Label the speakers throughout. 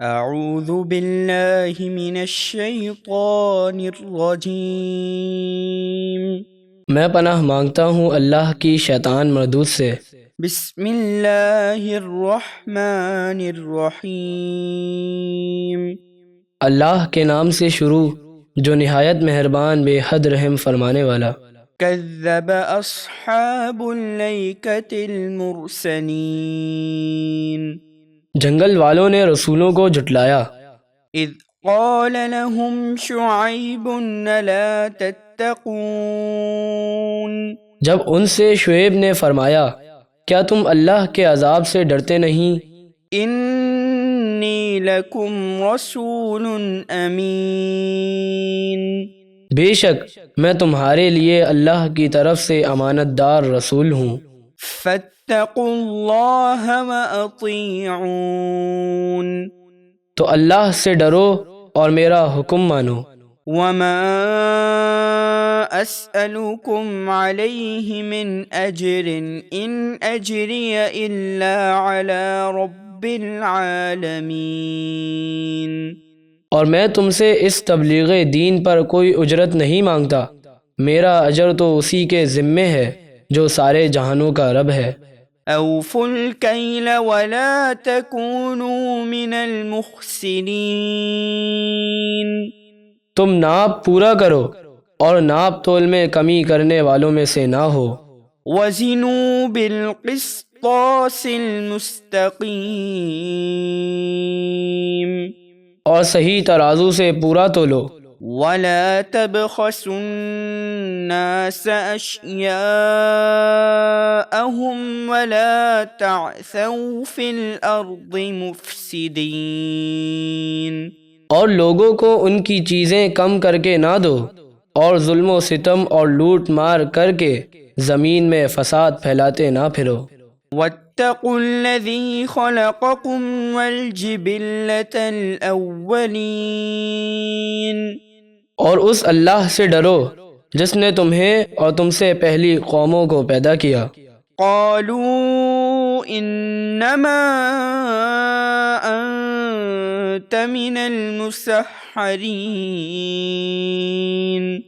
Speaker 1: اعوذ باللہ من الشیطان الرجیم۔
Speaker 2: میں پناہ مانگتا ہوں اللہ کی شیطان مردود سے۔
Speaker 1: بسم اللہ الرحمن الرحیم۔
Speaker 2: اللہ کے نام سے شروع جو نہایت مہربان بے حد رحم فرمانے والا۔
Speaker 1: کذب اصحاب الایکۃ المرسلین۔
Speaker 2: جنگل والوں نے رسولوں کو جھٹلایا۔
Speaker 1: اذ قال لهم شعیب الا تتقون۔
Speaker 2: جب ان سے شعیب نے فرمایا کیا تم اللہ کے عذاب سے ڈرتے نہیں؟
Speaker 1: انی لکم رسول امین۔
Speaker 2: بے شک میں تمہارے لیے اللہ کی طرف سے امانت دار رسول ہوں۔
Speaker 1: فاتقوا اللہ واطیعون۔
Speaker 2: تو اللہ سے ڈرو اور میرا حکم مانو۔
Speaker 1: وما اسألکم علیہ من اجر ان اجری الا علی رب العالمین۔
Speaker 2: اور میں تم سے اس تبلیغ دین پر کوئی اجرت نہیں مانگتا، میرا اجر تو اسی کے ذمے ہے جو سارے جہانوں کا رب ہے۔
Speaker 1: اوفوا الکیل ولا تکونوا من المخسرین۔
Speaker 2: تم ناپ پورا کرو اور ناپ تول میں کمی کرنے والوں میں سے نہ ہو۔
Speaker 1: وزنوا بالقسطاس المستقیم۔
Speaker 2: اور صحیح ترازو سے پورا تولو۔
Speaker 1: ولا تبخسوا الناس اشیاءهم ولا تعثوا فی الارض مفسدین۔
Speaker 2: اور لوگوں کو ان کی چیزیں کم کر کے نہ دو، اور ظلم و ستم اور لوٹ مار کر کے زمین میں فساد پھیلاتے نہ پھرو۔
Speaker 1: واتقوا الذی خلقکم والجبلۃ الاولین۔
Speaker 2: اور اس اللہ سے ڈرو جس نے تمہیں اور تم سے پہلی قوموں کو پیدا کیا۔
Speaker 1: قالوا انما انت من المسحرین۔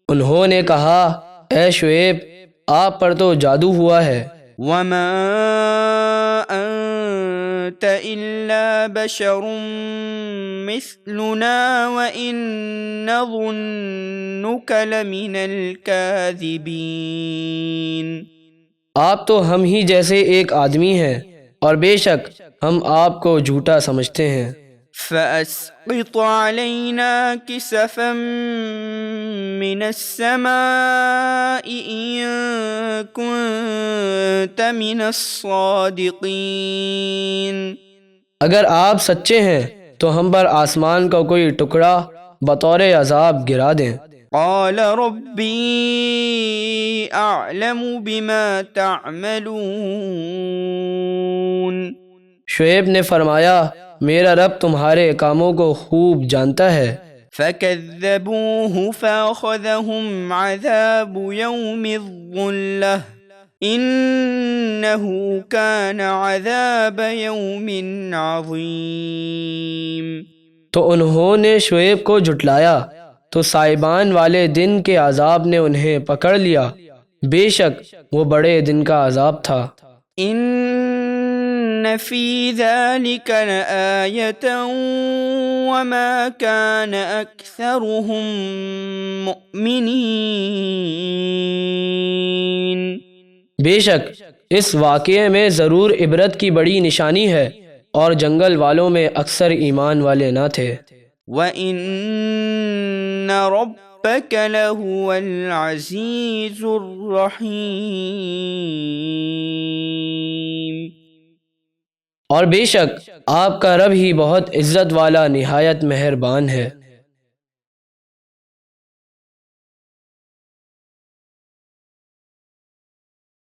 Speaker 2: انہوں نے کہا اے شعیب آپ پر تو جادو ہوا ہے۔
Speaker 1: وما انت الا بشر مثلنا وان نظنک لمن الکاذبین۔
Speaker 2: آپ تو ہم ہی جیسے ایک آدمی ہیں اور بے شک ہم آپ کو جھوٹا سمجھتے ہیں۔
Speaker 1: فأسقط علینا کسفا من السماء إن كنت من الصادقین۔
Speaker 2: اگر آپ سچے ہیں تو ہم پر آسمان کا کوئی ٹکڑا بطور عذاب گرا دیں۔
Speaker 1: قال ربی اعلم بما تعملون۔
Speaker 2: شعیب نے فرمایا میرا رب تمہارے کاموں کو خوب جانتا ہے۔
Speaker 1: فكذبوه فأخذهم عذاب يوم الظلة إنه كان عذاب يوم عظيم۔
Speaker 2: تو انہوں نے شعیب کو جھٹلایا تو سائبان والے دن کے عذاب نے انہیں پکڑ لیا، بے شک وہ بڑے دن کا عذاب تھا۔
Speaker 1: إن في ذلك لآية وما كان أكثرهم مؤمنين۔
Speaker 2: بے شک اس واقعے میں ضرور عبرت کی بڑی نشانی ہے، اور جنگل والوں میں اکثر ایمان والے نہ تھے۔
Speaker 1: وَإِنَّ رَبَّكَ لَهُوَ الْعَزِيزُ الرَّحِيمُ۔
Speaker 2: اور بے شک آپ کا رب ہی بہت عزت والا نہایت مہربان ہے۔